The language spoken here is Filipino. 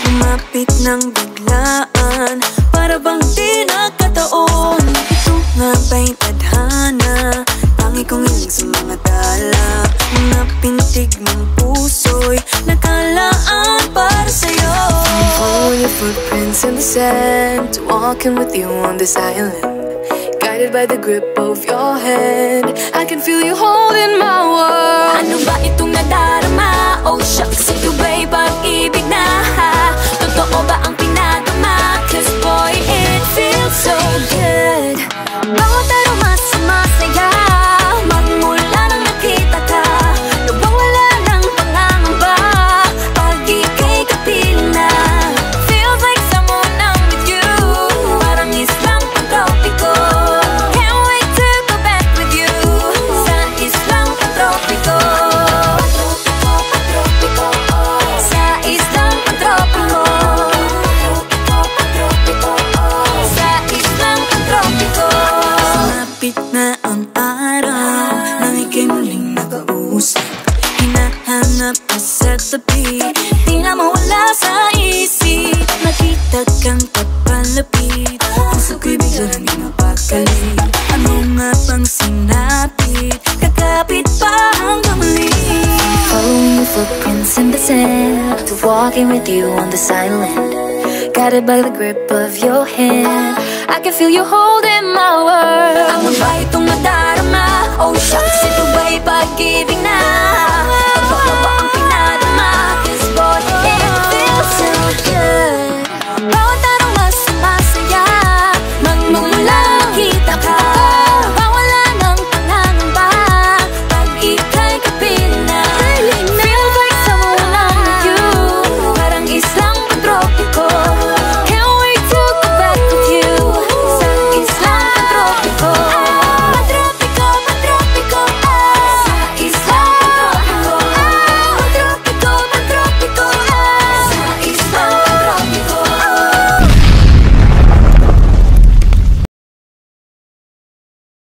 Lumapit ng biglaan, para bang di nagkataon. Ito nga ba'y tadhana, tangi kong hiling sa mga tala. Mga pintig ng puso'y nakalaan para sa'yo. I'm following your footprints in the sand, walking with you on this island, guided by the grip of your hand. I can feel you holding my world. Ano ba itong nadarama? Oh shucks, ito ba'y pag-ibig na? Totoo ba ang pinagama? Cause boy, it feels so good. Bawat aroma sumasaya, magmula nang nakita ka. Nawawala ng pangangamba, pag ika'y kapiling na. Feels like someone I'm with you, parang islang pantropiko. Can't wait to go back with you, sa islang pantropiko. Sa islang pantropiko. Sa islang pantropiko. Sumapit na ang araw, nang ika'y muling nakausap. Hinahanap ka sa tabi, di na mawala sa isip. Nakita kang papalapit, puso ko'y bigla nang napakali. Ano nga bang sinapit, kakapit pa hanggang muli. Following your footprints in the sand, to walking with you on this island, guided by the grip of your hand. I can feel you holding my world. Ano ba itong nadarama? Oh shucks, ito ba'y pag-ibig na? Totoo ba